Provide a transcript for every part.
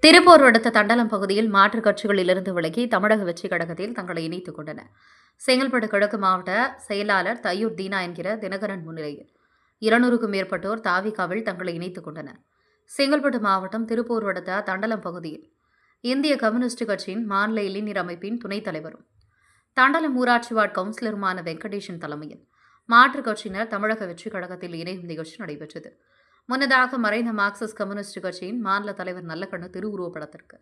திருப்பூர் அடுத்த தண்டலம் பகுதியில் மாற்றுக் கட்சிகளிலிருந்து விலகி தமிழக வெற்றிக் கழகத்தில் தங்களை இணைத்துக் கொண்டனர். செங்கல்பட்டு கிழக்கு மாவட்ட செயலாளர் தையூர் தீனா என்கிற தினகரன் முன்னிலையில் 200க்கும் மேற்பட்டோர் தாவிகாவில் தங்களை இணைத்துக் கொண்டனர். செங்கல்பட்டு மாவட்டம் திருப்பூர் அடுத்த தண்டலம் பகுதியில் இந்திய கம்யூனிஸ்ட் கட்சியின் மாநில இளைஞர் அமைப்பின் துணைத் தலைவரும் தண்டலம் ஊராட்சி வார்டு கவுன்சிலருமான வெங்கடேசன் தலைமையில் மாற்றுக் கட்சியினர் தமிழக வெற்றிக் கழகத்தில் இணையும் நிகழ்ச்சி நடைபெற்றது. முன்னதாக மறைந்த மார்க்சிஸ்ட் கம்யூனிஸ்ட் கட்சியின் மாநில தலைவர் நல்லக்கண்ணு திருவுருவப்படத்திற்கு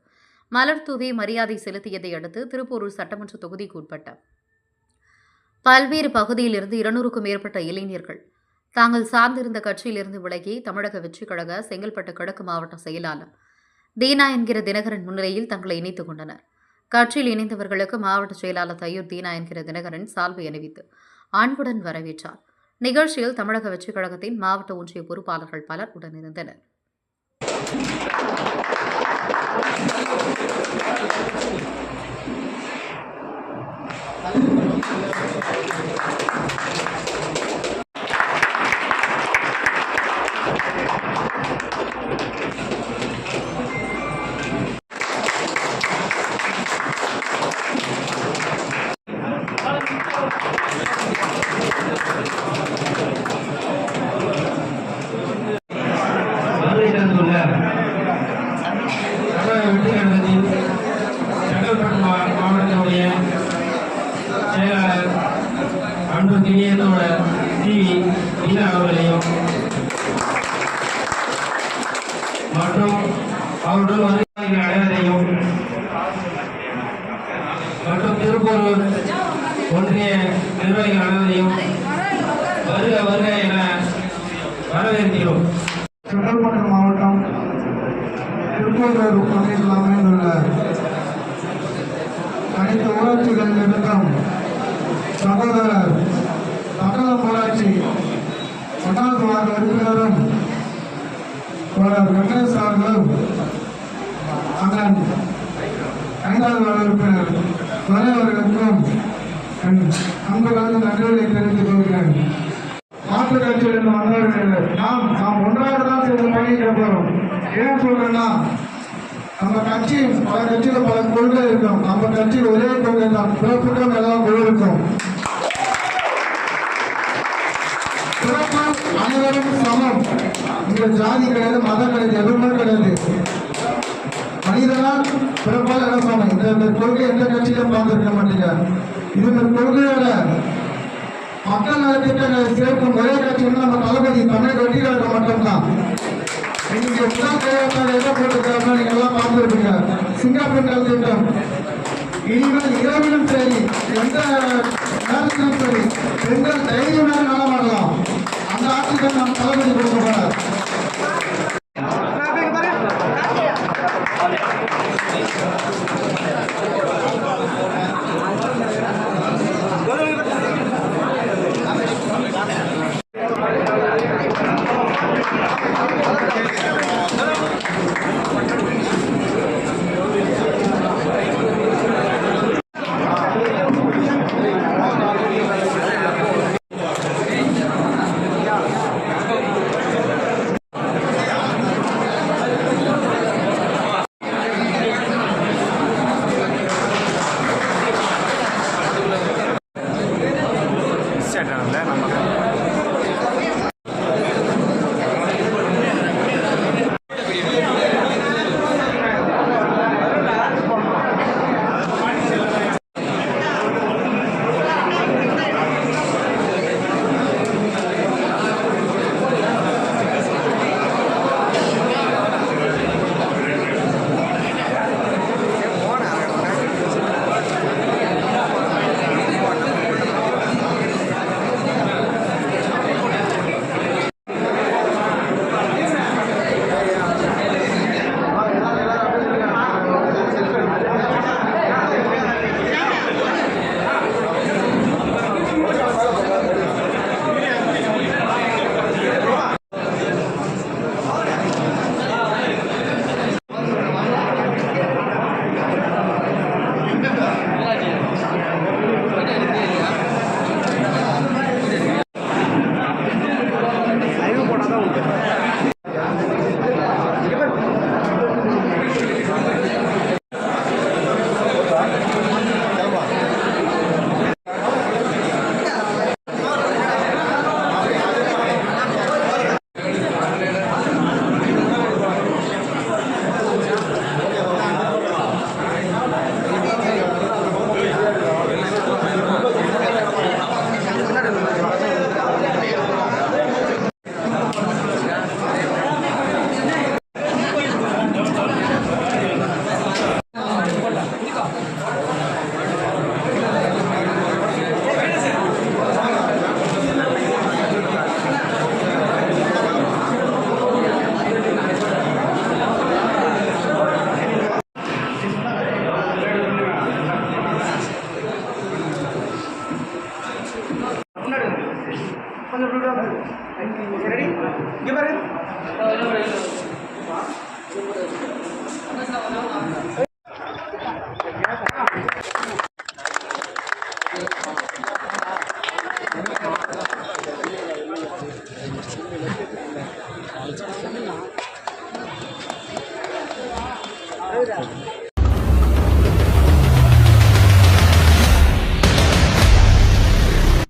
மலர் தூவி மரியாதை செலுத்தியதை அடுத்து திருப்பூர் சட்டமன்ற தொகுதிக்கு உட்பட்ட பல்வேறு பகுதியிலிருந்து 200க்கும் மேற்பட்ட இளைஞர்கள் தாங்கள் சார்ந்திருந்த கட்சியிலிருந்து விலகி தமிழக வெற்றிக் கழக செங்கல்பட்டு கிழக்கு மாவட்ட செயலாளர் தீனா என்கிற தினகரன் முன்னிலையில் தங்களை இணைத்துக் கொண்டனர். கட்சியில் இணைந்தவர்களுக்கு மாவட்ட செயலாளர் தையூர் தீனா என்கிற தினகரன் சால்வை அணிவித்து அன்புடன் வரவேற்றார். நிகழ்ச்சியில் தமிழக வெற்றிக் கழகத்தின் மாவட்ட ஒன்றிய பொறுப்பாளர்கள் பலர் உடனிருந்தனர். மாவட்டத்தினுடைய செயலாளர் அன்பு திணியத்தோட தீனா அவர்களையும் மற்றும் அவருடன் வருகைகள் அனைவரையும் மற்றும் திருப்பூர் ஒன்றிய நிர்வாகிகள் அனைவரையும் வருக வருக என வரவேற்கிறோம். செங்கல்பட்டு மாவட்டம் திருப்பூர் பகுதியில் அமைந்துள்ள அனைத்து ஊராட்சிகளில் இருக்கும் சகோதரர் தண்டலம் ஊராட்சி 1வது வார்டு உறுப்பினரும் வெங்கடேஷ் அவர்களும் அண்ணன் 5வது வார்டு உறுப்பினர் துரை அவர்களுக்கும் அன்பு கலந்து நன்றிகளை தெரிவித்துக் கொள்கிறேன். மாற்றுக் கட்சியில் வந்தவர்கள் நாம் ஒன்றாக தான் சேர்ந்து பயணிக்க போறோம். ஏன் சொல்றேன்னா, நம்ம கட்சி பல கட்சியில பல கொள்கை இருக்கும். நம்ம கட்சியில் ஒரே கொள்கை தான், பிறப்புக்கும் எல்லாம் இருக்கும். அனைவரும் சமம். இந்த ஜாதி கிடையாது, மதம் கிடையாது, எதுவுமே கிடையாது. மனிதனால் பிறப்பால் எல்லாம் சமம். இந்த கொள்கை எந்த கட்சியிலும் பார்த்துருக்க மாட்டீங்க. இது இந்த கொள்கையோட மக்கள் நலத்திட்டங்களை சேர்க்கும் ஒரே கட்சின்னு நம்ம தளபதி தமிழ் வெற்றிகளுக்கு மட்டும்தான். நீங்க எதை போட்டிருக்காருன்னா நீங்க எல்லாம் பார்த்துருப்பீங்க. சிங்கப்பெண்கள் திட்டம் இனிமேல் இரவிலும் சரி, எந்த நேரத்திலும் சரி, பெண்கள் தைரியமாக நலமாடலாம். அந்த ஆட்சிக்கு நம்ம தளபதி கொடுக்க போறார். ரெடி இங்க பாருங்க Thank you.